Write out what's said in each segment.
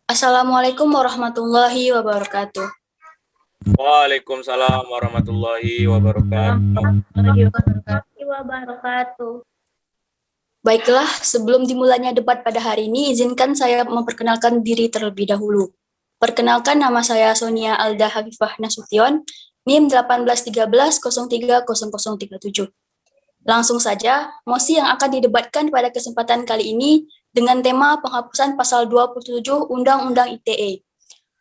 Assalamualaikum warahmatullahi wabarakatuh. Waalaikumsalam warahmatullahi wabarakatuh. Warahmatullahi wabarakatuh. Baiklah, sebelum dimulainya debat pada hari ini, izinkan saya memperkenalkan diri terlebih dahulu. Perkenalkan, nama saya Sonia Alda Hafifah Nasution, NIM 1813030037. Langsung saja, mosi yang akan didebatkan pada kesempatan kali ini dengan tema penghapusan pasal 27 Undang-Undang ITE.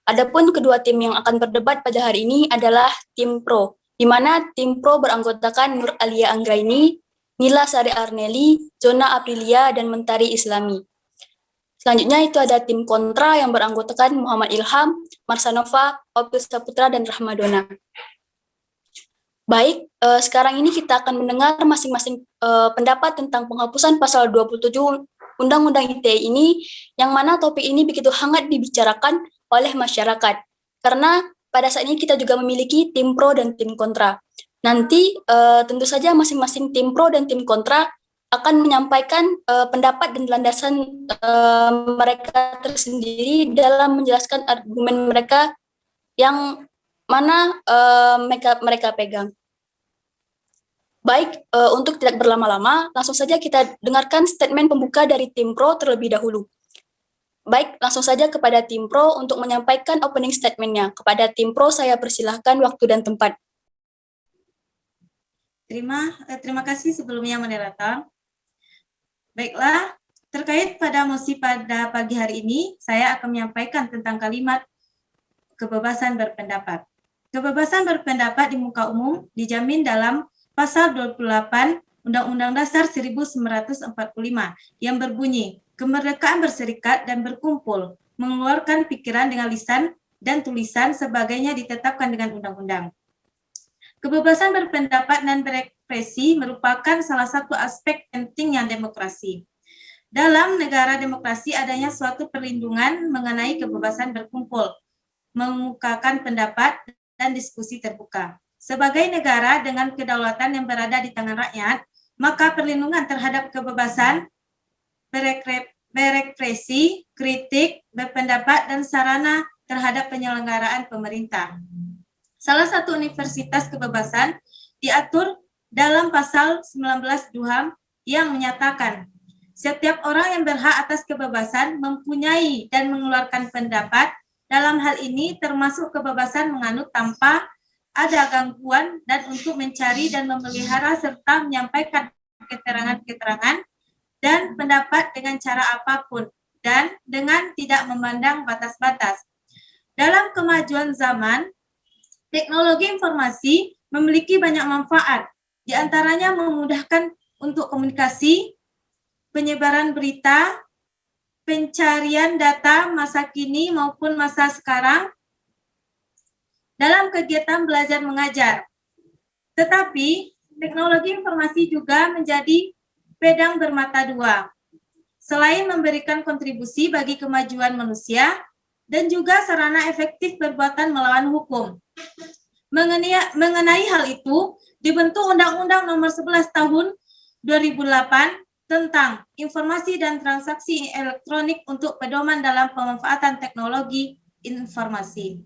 Adapun kedua tim yang akan berdebat pada hari ini adalah tim pro, di mana tim pro beranggotakan Nur Alia Anggraini, Nila Sari Arneli, Zona Aprilia, dan Mentari Islami. Selanjutnya itu ada tim kontra yang beranggotakan Muhammad Ilham, Marsanova, Opil Saputra, dan Rahmadona. Baik, sekarang ini kita akan mendengar masing-masing pendapat tentang penghapusan pasal 27 Undang-Undang ITE ini, yang mana topik ini begitu hangat dibicarakan oleh masyarakat. Karena pada saat ini kita juga memiliki tim pro dan tim kontra. Nanti tentu saja masing-masing tim pro dan tim kontra akan menyampaikan pendapat dan landasan mereka tersendiri dalam menjelaskan argumen mereka yang mana mereka pegang. Baik, untuk tidak berlama-lama, langsung saja kita dengarkan statement pembuka dari tim pro terlebih dahulu. Baik, langsung saja kepada tim pro untuk menyampaikan opening statement-nya. Kepada tim pro, saya persilahkan waktu dan tempat. Terima kasih sebelumnya moderator. Baiklah, terkait pada mosi pada pagi hari ini, saya akan menyampaikan tentang kalimat kebebasan berpendapat. Kebebasan berpendapat di muka umum dijamin dalam Pasal 28 Undang-Undang Dasar 1945 yang berbunyi, kemerdekaan berserikat dan berkumpul, mengeluarkan pikiran dengan lisan dan tulisan sebagainya ditetapkan dengan undang-undang. Kebebasan berpendapat dan berekspresi merupakan salah satu aspek pentingnya demokrasi. Dalam negara demokrasi adanya suatu perlindungan mengenai kebebasan berkumpul, mengemukakan pendapat dan diskusi terbuka. Sebagai negara dengan kedaulatan yang berada di tangan rakyat, maka perlindungan terhadap kebebasan berekspresi, kritik, berpendapat, dan sarana terhadap penyelenggaraan pemerintah. Salah satu universitas kebebasan diatur dalam pasal 19 DUHAM yang menyatakan setiap orang yang berhak atas kebebasan mempunyai dan mengeluarkan pendapat, dalam hal ini termasuk kebebasan menganut tanpa ada gangguan dan untuk mencari dan memelihara serta menyampaikan keterangan-keterangan dan pendapat dengan cara apapun dan dengan tidak memandang batas-batas. Dalam kemajuan zaman, teknologi informasi memiliki banyak manfaat, di antaranya memudahkan untuk komunikasi, penyebaran berita, pencarian data masa kini maupun masa sekarang, dalam kegiatan belajar mengajar. Tetapi, teknologi informasi juga menjadi pedang bermata dua. Selain memberikan kontribusi bagi kemajuan manusia, dan juga sarana efektif perbuatan melawan hukum. Mengenai hal itu, dibentuk Undang-Undang Nomor 11 Tahun 2008 tentang Informasi dan Transaksi Elektronik untuk pedoman dalam pemanfaatan teknologi informasi.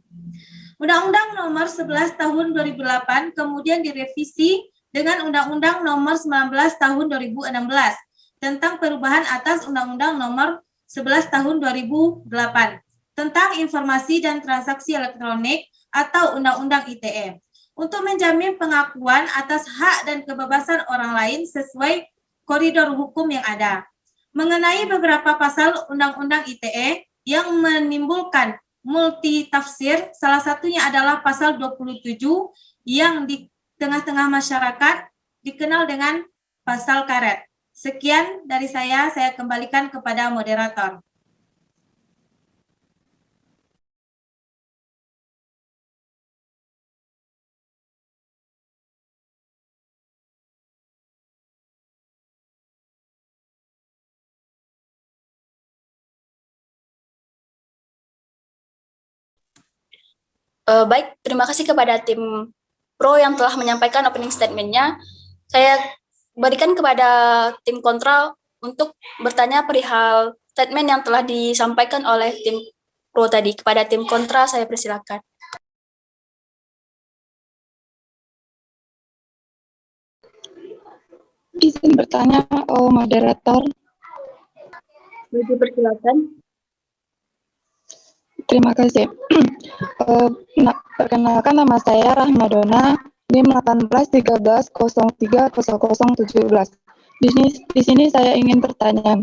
Undang-Undang Nomor 11 Tahun 2008 kemudian direvisi dengan Undang-Undang Nomor 19 Tahun 2016 tentang perubahan atas Undang-Undang Nomor 11 Tahun 2008 tentang Informasi dan Transaksi Elektronik atau Undang-Undang ITE untuk menjamin pengakuan atas hak dan kebebasan orang lain sesuai koridor hukum yang ada. Mengenai beberapa pasal Undang-Undang ITE yang menimbulkan multi tafsir, salah satunya adalah pasal 27 yang di tengah-tengah masyarakat dikenal dengan pasal karet. Sekian dari saya kembalikan kepada moderator. Baik, terima kasih kepada tim pro yang telah menyampaikan opening statement-nya. Saya berikan kepada tim kontra untuk bertanya perihal statement yang telah disampaikan oleh tim pro tadi. Kepada tim kontra saya persilakan. Izin bertanya, moderator. Dipersilakan. Terima kasih. Perkenalkan, nama saya Rahmadona, NIM 1813030017. Di sini saya ingin bertanya.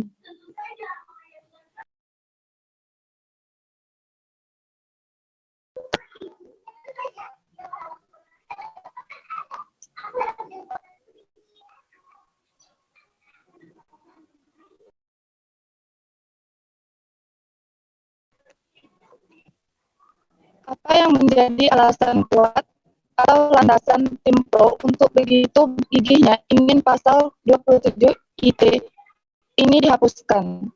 Apa yang menjadi alasan kuat atau landasan tim pro untuk begitu gigihnya ingin pasal 27 IT ini dihapuskan?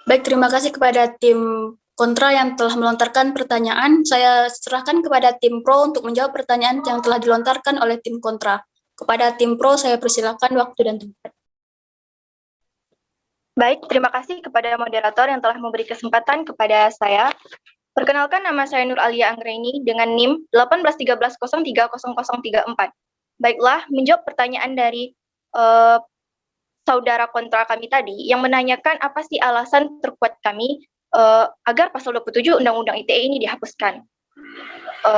Baik, terima kasih kepada tim kontra yang telah melontarkan pertanyaan. Saya serahkan kepada tim pro untuk menjawab pertanyaan yang telah dilontarkan oleh tim kontra. Kepada tim pro, saya persilakan waktu dan tempat. Baik, terima kasih kepada moderator yang telah memberi kesempatan kepada saya. Perkenalkan, nama saya Nur Alia Anggraini dengan NIM 1813030034. Baiklah, menjawab pertanyaan dari saudara kontra kami tadi yang menanyakan apa sih alasan terkuat kami agar pasal 27 Undang-Undang ITE ini dihapuskan.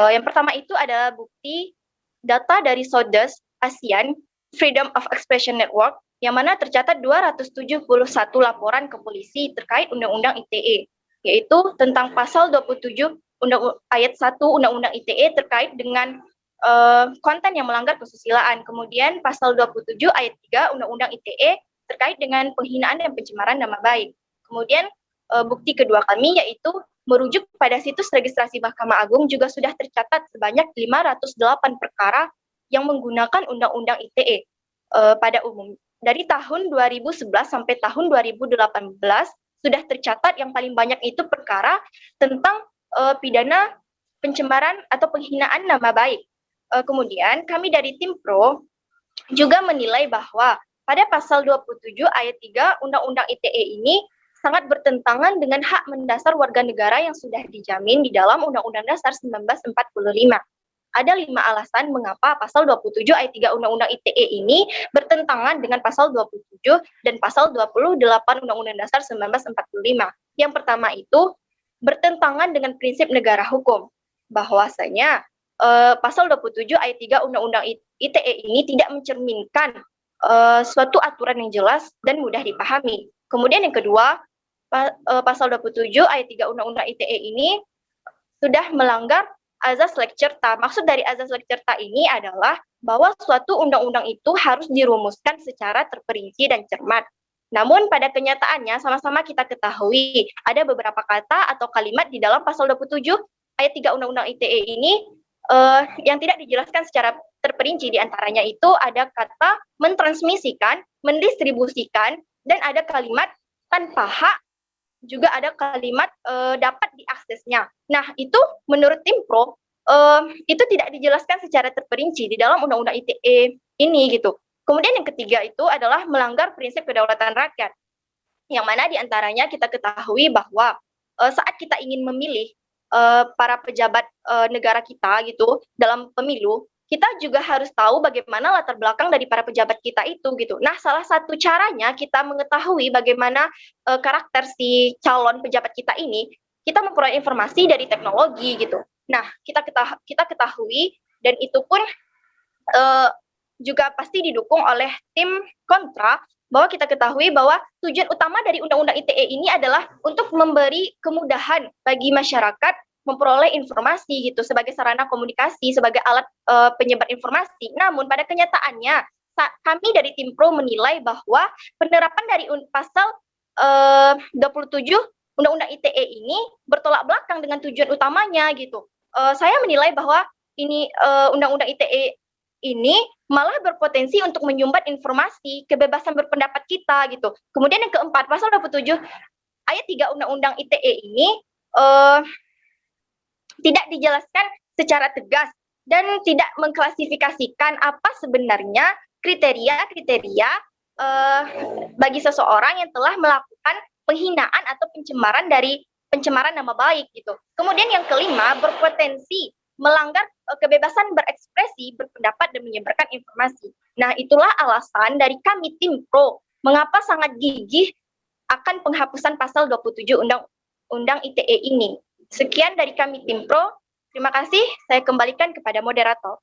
Yang pertama itu adalah bukti data dari SODES ASEAN Freedom of Expression Network yang mana tercatat 271 laporan ke polisi terkait Undang-Undang ITE, yaitu tentang pasal 27 ayat 1 Undang-Undang ITE terkait dengan konten yang melanggar kesusilaan. Kemudian pasal 27 ayat 3 Undang-Undang ITE terkait dengan penghinaan dan pencemaran nama baik. Kemudian bukti kedua kami yaitu merujuk pada situs registrasi Mahkamah Agung juga sudah tercatat sebanyak 508 perkara yang menggunakan Undang-Undang ITE pada umum. Dari tahun 2011 sampai tahun 2018 sudah tercatat yang paling banyak itu perkara tentang pidana pencemaran atau penghinaan nama baik. Kemudian kami dari tim pro juga menilai bahwa pada pasal 27 ayat 3 Undang-Undang ITE ini sangat bertentangan dengan hak mendasar warga negara yang sudah dijamin di dalam Undang-Undang Dasar 1945. Ada 5 alasan mengapa pasal 27 ayat 3 Undang-Undang ITE ini bertentangan dengan pasal 27 dan pasal 28 Undang-Undang Dasar 1945. Yang pertama itu bertentangan dengan prinsip negara hukum, bahwasanya pasal 27 ayat 3 Undang-Undang ITE ini tidak mencerminkan suatu aturan yang jelas dan mudah dipahami. Kemudian yang kedua, pasal 27 ayat 3 Undang-Undang ITE ini sudah melanggar azas lek certa. Maksud dari azas lek certa ini adalah bahwa suatu undang-undang itu harus dirumuskan secara terperinci dan cermat. Namun pada kenyataannya sama-sama kita ketahui ada beberapa kata atau kalimat di dalam pasal 27 ayat 3 Undang-Undang ITE ini yang tidak dijelaskan secara terperinci. Di antaranya itu ada kata mentransmisikan, mendistribusikan, dan ada kalimat tanpa hak, juga ada kalimat dapat diaksesnya. Nah, itu menurut tim pro itu tidak dijelaskan secara terperinci di dalam Undang-Undang ITE ini gitu. Kemudian yang ketiga itu adalah melanggar prinsip kedaulatan rakyat, yang mana diantaranya kita ketahui bahwa saat kita ingin memilih para pejabat negara kita gitu dalam pemilu, kita juga harus tahu bagaimana latar belakang dari para pejabat kita itu gitu. Nah, salah satu caranya kita mengetahui bagaimana karakter si calon pejabat kita ini, kita memperoleh informasi dari teknologi gitu. Nah, kita ketahui dan itu pun juga pasti didukung oleh tim kontra, bahwa kita ketahui bahwa tujuan utama dari Undang-Undang ITE ini adalah untuk memberi kemudahan bagi masyarakat memperoleh informasi gitu sebagai sarana komunikasi, sebagai alat penyebar informasi. Namun pada kenyataannya kami dari tim pro menilai bahwa penerapan dari pasal 27 Undang-Undang ITE ini bertolak belakang dengan tujuan utamanya gitu. Saya menilai bahwa ini Undang-Undang ITE ini malah berpotensi untuk menyumbat informasi, kebebasan berpendapat kita gitu. Kemudian yang keempat, pasal 27 ayat 3 Undang-Undang ITE ini tidak dijelaskan secara tegas dan tidak mengklasifikasikan apa sebenarnya kriteria-kriteria bagi seseorang yang telah melakukan penghinaan atau pencemaran nama baik gitu. Kemudian yang kelima, berpotensi melanggar kebebasan berekspresi, berpendapat dan menyebarkan informasi. Nah, itulah alasan dari kami tim Pro mengapa sangat gigih akan penghapusan pasal 27 Undang-Undang ITE ini. Sekian dari kami tim Pro. Terima kasih, saya kembalikan kepada moderator.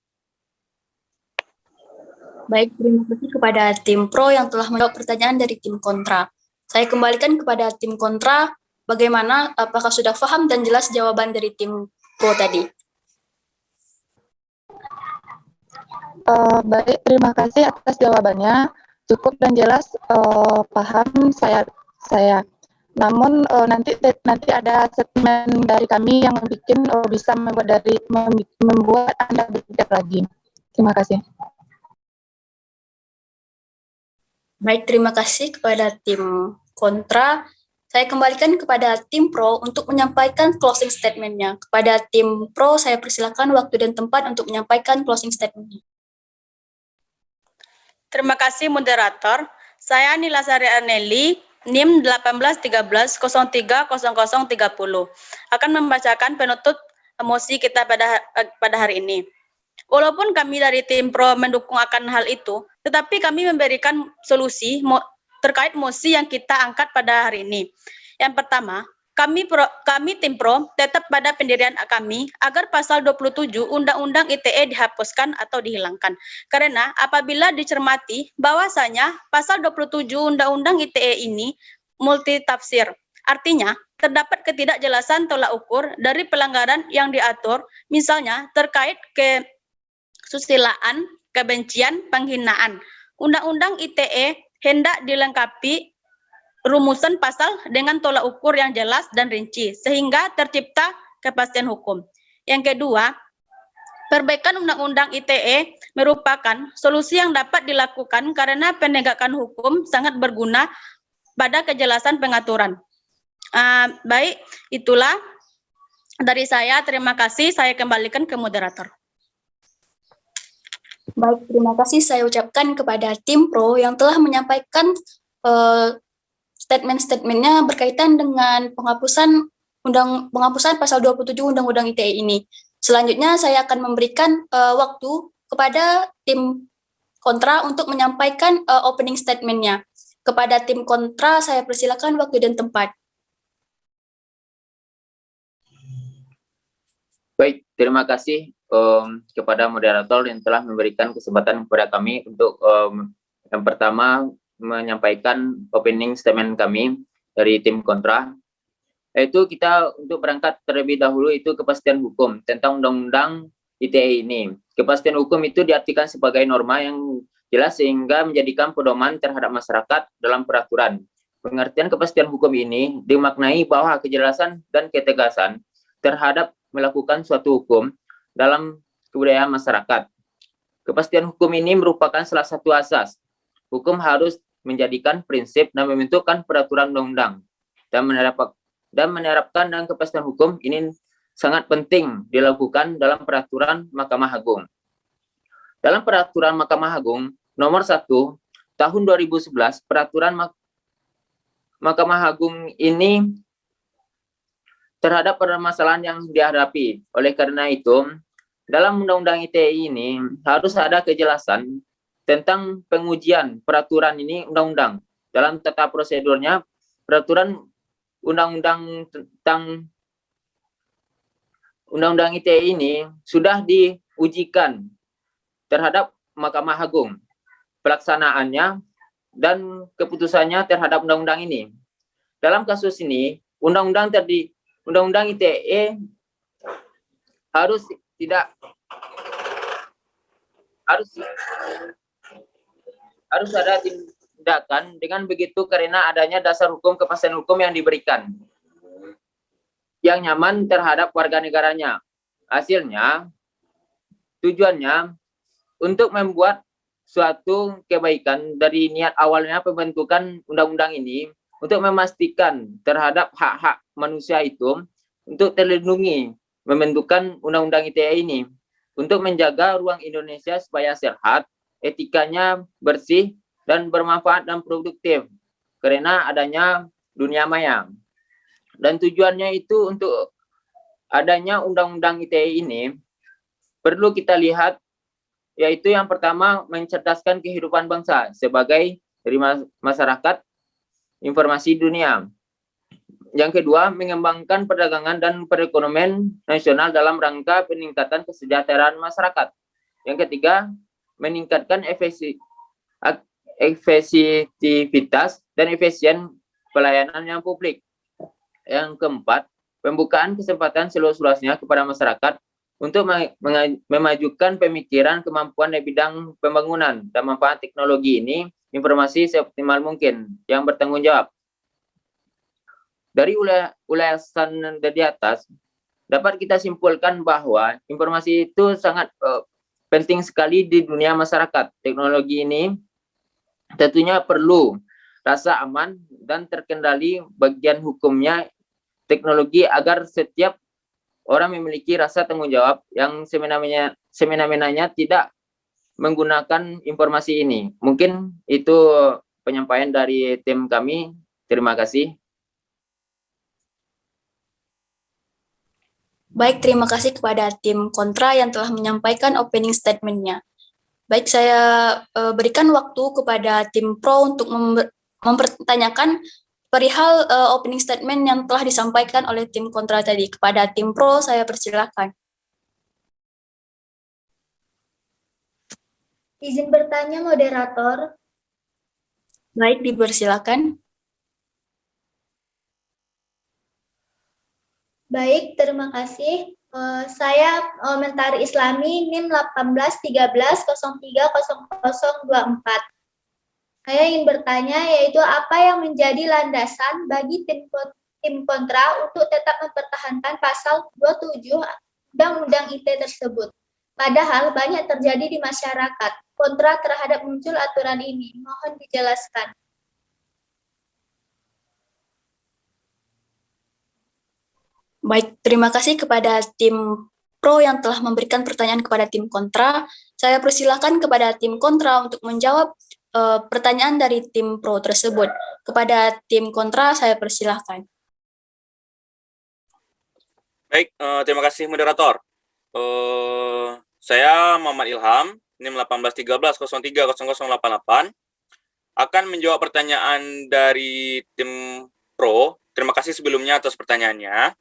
Baik, terima kasih kepada tim Pro yang telah menjawab pertanyaan dari tim Kontra. Saya kembalikan kepada tim Kontra, bagaimana, apakah sudah paham dan jelas jawaban dari tim Pro tadi? Baik, terima kasih atas jawabannya. Cukup dan jelas, paham saya. Namun nanti ada statement dari kami yang bisa membuat Anda berpikir lagi. Terima kasih. Baik, terima kasih kepada tim Kontra. Saya kembalikan kepada tim Pro untuk menyampaikan closing statement-nya. Kepada tim Pro, saya persilakan waktu dan tempat untuk menyampaikan closing statement-nya. Terima kasih moderator. Saya Nila Sari Arneli, NIM 1813030030, akan membacakan penutup emosi kita pada hari ini. Walaupun kami dari tim Pro mendukung akan hal itu, tetapi kami memberikan solusi terkait mosi yang kita angkat pada hari ini. Yang pertama, kami tim Pro tetap pada pendirian kami agar pasal 27 Undang-Undang ITE dihapuskan atau dihilangkan. Karena apabila dicermati bahwasanya pasal 27 Undang-Undang ITE ini multitafsir. Artinya, terdapat ketidakjelasan tolak ukur dari pelanggaran yang diatur, misalnya terkait kesusilaan, kebencian, penghinaan. Undang-Undang ITE hendak dilengkapi rumusan pasal dengan tolak ukur yang jelas dan rinci, sehingga tercipta kepastian hukum. Yang kedua, perbaikan Undang-Undang ITE merupakan solusi yang dapat dilakukan karena penegakan hukum sangat berguna pada kejelasan pengaturan. Baik, itulah dari saya. Terima kasih. Saya kembalikan ke moderator. Baik, terima kasih saya ucapkan kepada tim Pro yang telah menyampaikan statement-statementnya berkaitan dengan penghapusan pasal 27 Undang-Undang ITE ini. Selanjutnya saya akan memberikan waktu kepada tim Kontra untuk menyampaikan opening statement-nya. Kepada tim Kontra saya persilakan waktu dan tempat. Baik, terima kasih kepada moderator yang telah memberikan kesempatan kepada kami untuk yang pertama menyampaikan opening statement kami dari tim Kontra, yaitu kita untuk berangkat terlebih dahulu itu kepastian hukum tentang Undang-Undang ITE ini. Kepastian hukum itu diartikan sebagai norma yang jelas sehingga menjadikan pedoman terhadap masyarakat dalam peraturan. Pengertian kepastian hukum ini dimaknai bahwa kejelasan dan ketegasan terhadap melakukan suatu hukum dalam kebudayaan masyarakat. Kepastian hukum ini merupakan salah satu asas. Hukum harus menjadikan prinsip dan membentukkan peraturan undang-undang dan menerapkan dan kepastian hukum ini sangat penting dilakukan dalam peraturan Mahkamah Agung. Dalam peraturan Mahkamah Agung nomor 1 tahun 2011, peraturan Mahkamah Agung ini terhadap permasalahan yang dihadapi. Oleh karena itu, dalam Undang-Undang ITE ini harus ada kejelasan tentang pengujian peraturan ini undang-undang. Dalam tata prosedurnya, peraturan undang-undang tentang Undang-Undang ITE ini sudah diujikan terhadap Mahkamah Agung. Pelaksanaannya dan keputusannya terhadap undang-undang ini. Dalam kasus ini, Undang-Undang ITE harus ada tindakan dengan begitu karena adanya dasar hukum kepastian hukum yang diberikan yang nyaman terhadap warga negaranya. Hasilnya, tujuannya untuk membuat suatu kebaikan dari niat awalnya pembentukan undang-undang ini untuk memastikan terhadap hak-hak manusia itu untuk terlindungi. Membentukan Undang-Undang ITE ini untuk menjaga ruang Indonesia supaya sehat, etikanya bersih, dan bermanfaat dan produktif karena adanya dunia maya. Dan tujuannya itu untuk adanya Undang-Undang ITE ini perlu kita lihat, yaitu yang pertama mencerdaskan kehidupan bangsa sebagai dari masyarakat informasi dunia. Yang kedua, mengembangkan perdagangan dan perekonomian nasional dalam rangka peningkatan kesejahteraan masyarakat. Yang ketiga, meningkatkan efektivitas dan efisien pelayanan yang publik. Yang keempat, pembukaan kesempatan seluas-luasnya kepada masyarakat untuk memajukan pemikiran kemampuan di bidang pembangunan dan manfaat teknologi ini, informasi seoptimal mungkin yang bertanggung jawab. Dari ulasan di atas, dapat kita simpulkan bahwa informasi itu sangat penting sekali di dunia masyarakat. Teknologi ini tentunya perlu rasa aman dan terkendali bagian hukumnya teknologi agar setiap orang memiliki rasa tanggung jawab yang semena-menanya tidak menggunakan informasi ini. Mungkin itu penyampaian dari tim kami. Terima kasih. Baik, terima kasih kepada tim kontra yang telah menyampaikan opening statement-nya. Baik, saya berikan waktu kepada tim pro untuk mempertanyakan perihal opening statement yang telah disampaikan oleh tim kontra tadi. Kepada tim pro, saya persilakan. Izin bertanya, moderator. Baik, dipersilakan. Baik, terima kasih. Saya Mentari Islami NIM 1813030024. Saya ingin bertanya, yaitu apa yang menjadi landasan bagi tim kontra untuk tetap mempertahankan pasal 27 Undang-Undang ITE tersebut. Padahal banyak terjadi di masyarakat kontra terhadap muncul aturan ini. Mohon dijelaskan. Baik, terima kasih kepada tim pro yang telah memberikan pertanyaan kepada tim kontra. Saya persilakan kepada tim kontra untuk menjawab pertanyaan dari tim pro tersebut. Kepada tim kontra, saya persilahkan. Baik, terima kasih moderator. Saya Muhammad Ilham, NIM 1813030088, akan menjawab pertanyaan dari tim pro. Terima kasih sebelumnya atas pertanyaannya.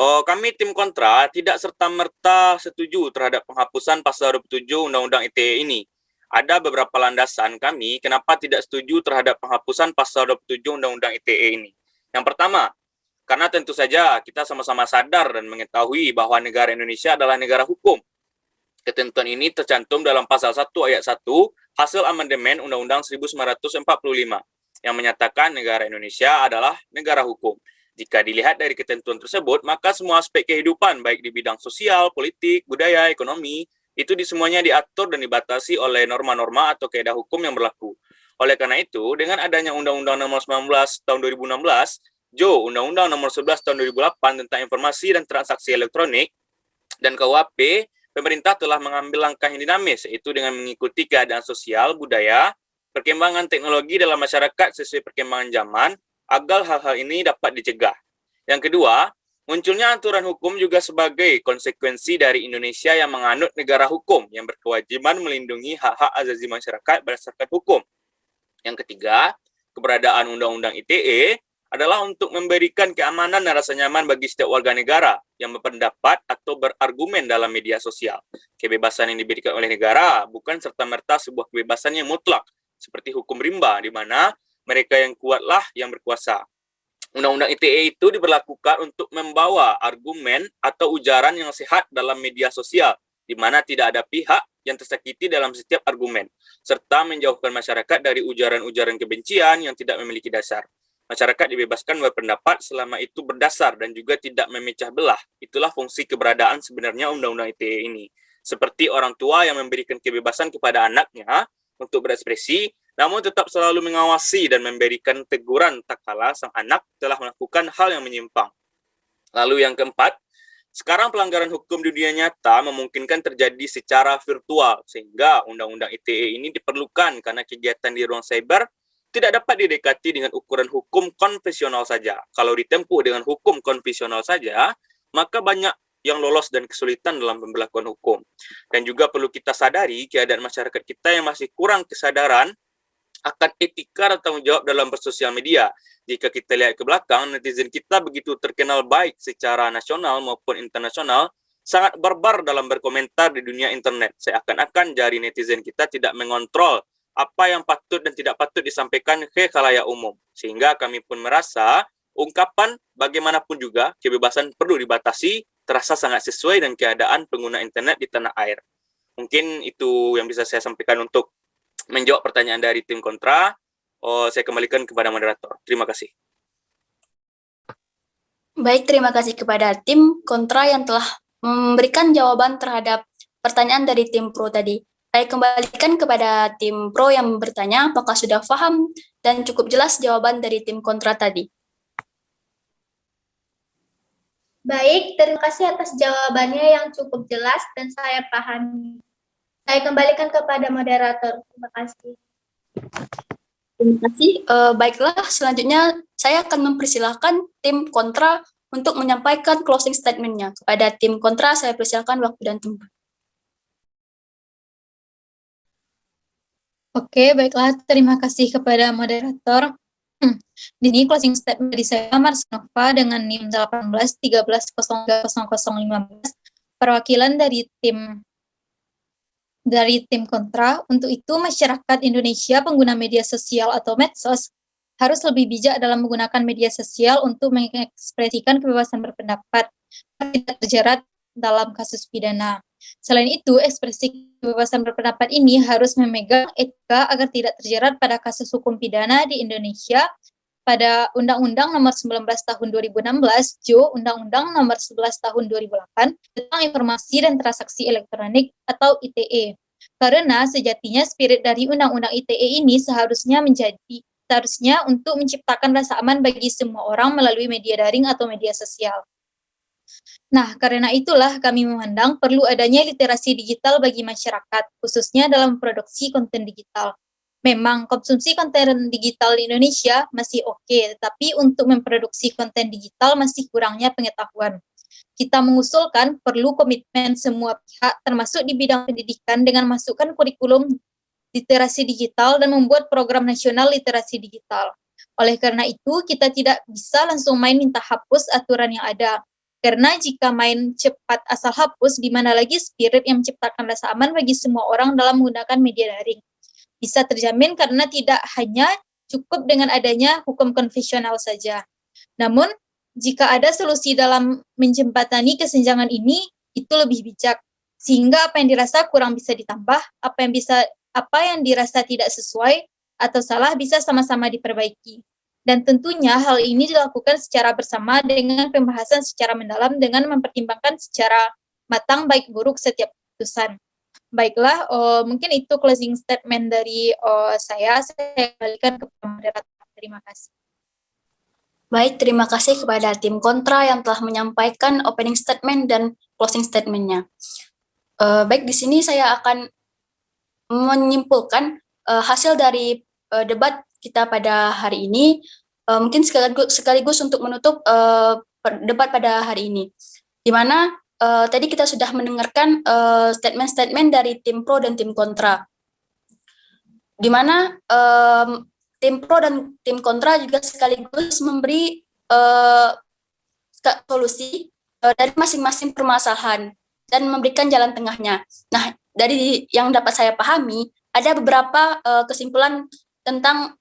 Kami tim kontra tidak serta-merta setuju terhadap penghapusan pasal 27 Undang-Undang ITE ini. Ada beberapa landasan kami kenapa tidak setuju terhadap penghapusan pasal 27 Undang-Undang ITE ini. Yang pertama, karena tentu saja kita sama-sama sadar dan mengetahui bahwa negara Indonesia adalah negara hukum. Ketentuan ini tercantum dalam pasal 1 ayat 1 hasil amandemen Undang-Undang 1945 yang menyatakan negara Indonesia adalah negara hukum. Jika dilihat dari ketentuan tersebut, maka semua aspek kehidupan, baik di bidang sosial, politik, budaya, ekonomi, itu semuanya diatur dan dibatasi oleh norma-norma atau kaedah hukum yang berlaku. Oleh karena itu, dengan adanya Undang-Undang Nomor 19 Tahun 2016, Undang-Undang Nomor 11 Tahun 2008 tentang Informasi dan Transaksi Elektronik, dan KUHP, pemerintah telah mengambil langkah yang dinamis, yaitu dengan mengikuti keadaan sosial, budaya, perkembangan teknologi dalam masyarakat sesuai perkembangan zaman, agar hal-hal ini dapat dicegah. Yang kedua, munculnya aturan hukum juga sebagai konsekuensi dari Indonesia yang menganut negara hukum yang berkewajiban melindungi hak-hak asasi masyarakat berdasarkan hukum. Yang ketiga, keberadaan Undang-Undang ITE adalah untuk memberikan keamanan dan rasa nyaman bagi setiap warga negara yang berpendapat atau berargumen dalam media sosial. Kebebasan yang diberikan oleh negara bukan serta-merta sebuah kebebasan yang mutlak, seperti hukum rimba, di mana mereka yang kuatlah yang berkuasa. Undang-Undang ITE itu diberlakukan untuk membawa argumen atau ujaran yang sehat dalam media sosial, di mana tidak ada pihak yang tersakiti dalam setiap argumen, serta menjauhkan masyarakat dari ujaran-ujaran kebencian yang tidak memiliki dasar. Masyarakat dibebaskan berpendapat selama itu berdasar dan juga tidak memecah belah. Itulah fungsi keberadaan sebenarnya Undang-Undang ITE ini. Seperti orang tua yang memberikan kebebasan kepada anaknya untuk berekspresi, namun tetap selalu mengawasi dan memberikan teguran tak kala sang anak telah melakukan hal yang menyimpang. Lalu yang keempat, Sekarang pelanggaran hukum di dunia nyata memungkinkan terjadi secara virtual, sehingga Undang-Undang ITE ini diperlukan karena kegiatan di ruang cyber tidak dapat didekati dengan ukuran hukum konvensional saja. Kalau ditempuh dengan hukum konvensional saja, maka banyak yang lolos dan kesulitan dalam pemberlakuan hukum. Dan juga perlu kita sadari keadaan masyarakat kita yang masih kurang kesadaran akan etika dan tanggung jawab dalam bersosial media. Jika kita lihat ke belakang, netizen kita begitu terkenal baik secara nasional maupun internasional, sangat barbar dalam berkomentar di dunia internet. Seakan-akan jari netizen kita tidak mengontrol apa yang patut dan tidak patut disampaikan ke khalayak umum. Sehingga kami pun merasa ungkapan bagaimanapun juga kebebasan perlu dibatasi, terasa sangat sesuai dengan keadaan pengguna internet di tanah air. Mungkin itu yang bisa saya sampaikan untuk menjawab pertanyaan dari tim kontra. Saya kembalikan kepada moderator. Terima kasih. Baik, terima kasih kepada tim kontra yang telah memberikan jawaban terhadap pertanyaan dari tim pro tadi. Saya kembalikan kepada tim pro yang bertanya apakah sudah paham dan cukup jelas jawaban dari tim kontra tadi. Baik, terima kasih atas jawabannya yang cukup jelas dan saya pahami. Saya kembalikan kepada moderator. Terima kasih. Terima kasih. Baiklah, selanjutnya saya akan mempersilahkan tim kontra untuk menyampaikan closing statement-nya. Kepada tim kontra, saya persilahkan waktu dan tempat. Oke, baiklah. Terima kasih kepada moderator. Ini closing statement dari saya, Marsnova, dengan NIM 1813000015, perwakilan dari tim kontra. Untuk itu, masyarakat Indonesia pengguna media sosial atau medsos harus lebih bijak dalam menggunakan media sosial untuk mengekspresikan kebebasan berpendapat, tidak terjerat dalam kasus pidana. Selain itu, ekspresi kebebasan berpendapat ini harus memegang etika agar tidak terjerat pada kasus hukum pidana di Indonesia pada Undang-Undang Nomor 19 Tahun 2016, Undang-Undang Nomor 11 Tahun 2008 tentang Informasi dan Transaksi Elektronik atau ITE. Karena sejatinya spirit dari Undang-Undang ITE ini seharusnya untuk menciptakan rasa aman bagi semua orang melalui media daring atau media sosial. Nah, karena itulah kami memandang perlu adanya literasi digital bagi masyarakat, khususnya dalam produksi konten digital. Memang konsumsi konten digital di Indonesia masih oke, tetapi untuk memproduksi konten digital masih kurangnya pengetahuan. Kita mengusulkan perlu komitmen semua pihak, termasuk di bidang pendidikan, dengan masukkan kurikulum literasi digital dan membuat program nasional literasi digital. Oleh karena itu, kita tidak bisa langsung main minta hapus aturan yang ada. Karena jika main cepat asal hapus, di mana lagi spirit yang menciptakan rasa aman bagi semua orang dalam menggunakan media daring bisa terjamin karena tidak hanya cukup dengan adanya hukum konvensional saja. Namun, jika ada solusi dalam menjembatani kesenjangan ini, itu lebih bijak. Sehingga apa yang dirasa kurang bisa ditambah, apa yang dirasa tidak sesuai atau salah bisa sama-sama diperbaiki. Dan tentunya hal ini dilakukan secara bersama dengan pembahasan secara mendalam dengan mempertimbangkan secara matang baik buruk setiap keputusan. Baiklah, mungkin itu closing statement dari saya kembalikan kepada moderator. Terima kasih. Baik, terima kasih kepada tim kontra yang telah menyampaikan opening statement dan closing statement-nya. Baik, di sini saya akan menyimpulkan hasil dari debat kita pada hari ini, mungkin sekaligus untuk menutup debat pada hari ini, di mana tadi kita sudah mendengarkan statement-statement dari tim pro dan tim kontra, di mana tim pro dan tim kontra juga sekaligus memberi solusi dari masing-masing permasalahan dan memberikan jalan tengahnya. Nah, dari yang dapat saya pahami, ada beberapa kesimpulan tentang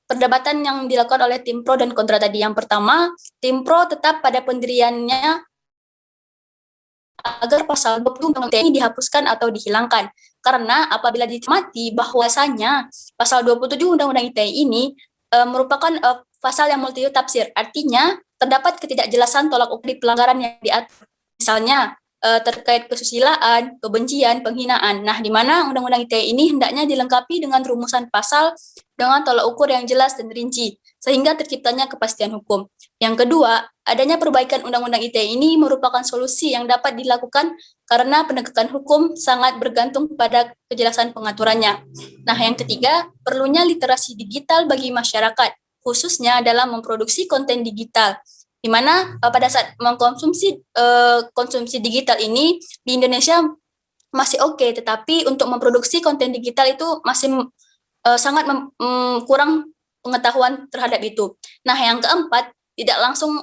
perdebatan yang dilakukan oleh tim pro dan kontra tadi. Yang pertama, tim pro tetap pada pendiriannya agar pasal 20 Undang-Undang ITE ini dihapuskan atau dihilangkan. Karena apabila dicermati bahwasanya pasal 27 Undang-Undang ITE ini merupakan pasal yang multi tafsir. Artinya, terdapat ketidakjelasan tolak ukur pelanggaran yang diatur. Misalnya, terkait kesusilaan, kebencian, penghinaan. Nah, di mana Undang-Undang ITE ini hendaknya dilengkapi dengan rumusan pasal dengan tolak ukur yang jelas dan rinci, sehingga terciptanya kepastian hukum. Yang kedua, adanya perbaikan Undang-Undang ITE ini merupakan solusi yang dapat dilakukan karena penegakan hukum sangat bergantung pada kejelasan pengaturannya. Nah, yang ketiga, perlunya literasi digital bagi masyarakat, khususnya dalam memproduksi konten digital, di mana pada saat mengkonsumsi konsumsi digital ini di Indonesia masih oke, tetapi untuk memproduksi konten digital itu masih sangat kurang pengetahuan terhadap itu. Nah, yang keempat, tidak langsung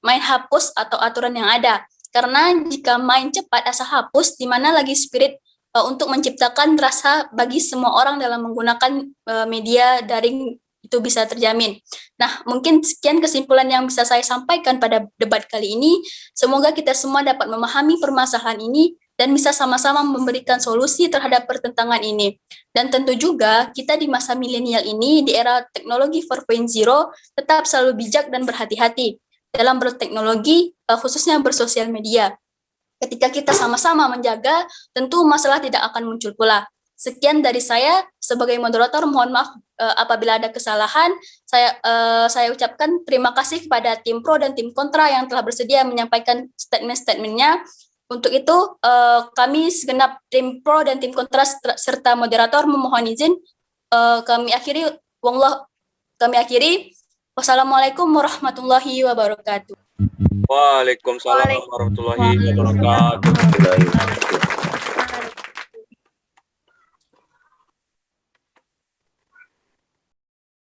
main hapus atau aturan yang ada. Karena jika main cepat asal hapus, di mana lagi spirit untuk menciptakan rasa bagi semua orang dalam menggunakan media daring itu bisa terjamin. Nah, mungkin sekian kesimpulan yang bisa saya sampaikan pada debat kali ini. Semoga kita semua dapat memahami permasalahan ini dan bisa sama-sama memberikan solusi terhadap pertentangan ini. Dan tentu juga kita di masa milenial ini, di era teknologi 4.0, tetap selalu bijak dan berhati-hati dalam berteknologi, khususnya bersosial media. Ketika kita sama-sama menjaga, tentu masalah tidak akan muncul pula. Sekian dari saya, sebagai moderator, mohon maaf apabila ada kesalahan. Saya ucapkan terima kasih kepada tim pro dan tim kontra yang telah bersedia menyampaikan statement-statementnya. Untuk itu, kami segenap tim pro dan tim kontra serta moderator memohon izin. Kami akhiri. Wassalamualaikum warahmatullahi wabarakatuh. Waalaikumsalam warahmatullahi wabarakatuh.